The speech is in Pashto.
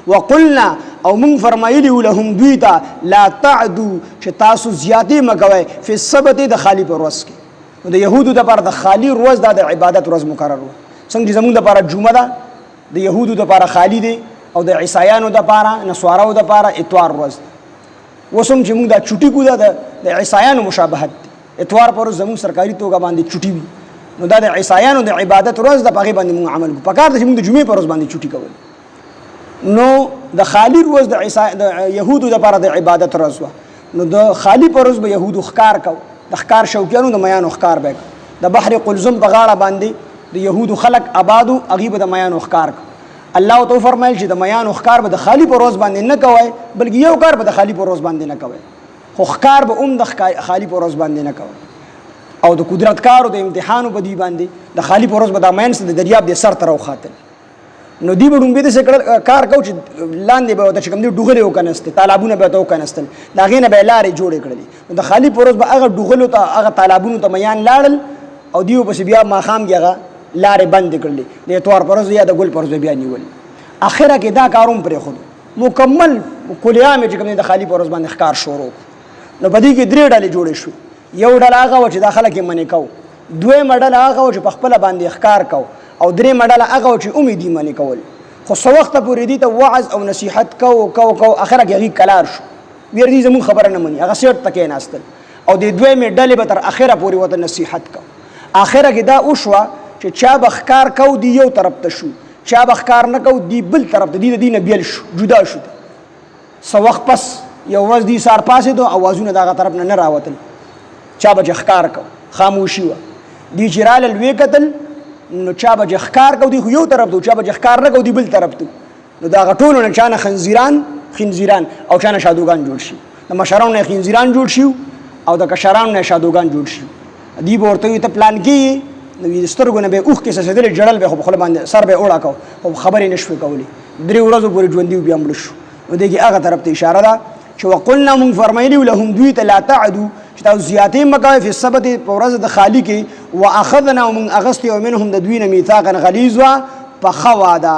وقلنا او من فرمایلی لهم دویتا لا تعدو چې تاسو زیاتی مکوئ فی السبت د خالی پر ورځ کې. د یهودو د پر د خالی ورځ د عبادت ورځ مقرر و څنګه چې زمونږ د پر جمعه ده د یهودو د پر خالی دی او د عیسایانو د پر نسواراو د پر اتوار ورځ. وسم چې موږ د چټي کو د عیسایانو مشابهت اتوار پر زموږ سرکاري توګه باندې چټي وي نو دا د عیسایانو د عبادت ورځ د پغې باندې موږ عمل کو پکار د موږ د جمعې پر ورځ باندې چټي کول. نو د خالی ورځ د عیسای د يهودو د پر د عبادت ورځ نو د خالی پر ورځ به يهودو ښکار کو د ښکار شوکیانو د میانو ښکار به د بحر قلزم په غاړه باندې د يهودو خلق آبادو غیب د میانو ښکار کو. الله تو فرمایل چې د میانو ښکار به د خالی پر ورځ باندې نه کوي بلکې یو کار به د خالی پر ورځ باندې نه کوي خو ښکار به د خالی پر ورځ باندې نه کوي. او د قدرت کارو د امتحانو په دی باندې د خالی پر ورځ به د مینس د دریاب د سر تر وخاتل نو دی بډون به د کار کو چې لاندې به د چکم دی ډوغله وکنهسته طالبونه به تو کنهستل دا غینه به لارې جوړ کړلې د خالی پر ورځ به هغه ډوغلو ته هغه طالبونو ته میان لاړل او دیو پس بیا ماخام کېغه لارې بند کړلې د اتوار پر ورځ یا د ګل پر ورځ بیا نیول. اخره کې دا کاروم پر خود مکمل کلیام چې کوم د خالی پر ورځ باندې ښکار شروع نو بدی کې درې ډلې جوړې شو. یو ډله هغه چې داخله کې منې کو دوی مډل هغه چې په خپل باندې ښکار کو او درې مډل هغه چې امیدي منې کول خو څو وخت پورې دي ته وعظ او نصيحت کو اخره کې هغه کلار شو ویر دي زمون خبره نه مني هغه سیټ تکې ناستل او د دوی مډل به تر اخره پورې وته نصيحت کو. اخره کې دا وشوه چې چا بخکار کو دی یو طرف ته شو چا بخکار نه کو دی بل طرف ته دی دینه بیل شو جدا شو. څو وخت پس یو ورځ دی سار پاسې دو اوازونه دغه طرف نه راوتل چا به ښکار کو خاموشي و دی جرال الوی قتل نو چا به ښکار کو دی خو یو طرف ته چا به ښکار نه کو دی بل طرف ته نو دا غټولو نه چانه خنزیران او چانه شادوغان جوړ شي د مشرانو نه خنزیران جوړ شي او د کشرانو نه شادوغان جوړ شي. دی ورته ته پلان کې نو سترګونه به اوخ کې سدل جړل به خپل باندې سر به اوړه کو او خبرې نشوي کولی درې ورځې پورې ژوندۍ بیا مړ شو. نو دغه هغه طرف ته اشاره ده چې وقلنا من فرمایلی لهم دوی ته لا تعدو چې تاسو زیاتې مکوئ په سبت په ورځ د خالی کې واخذنا من اغسطی ومنهم د دوی نه میثاقا غلیظا په خوا ده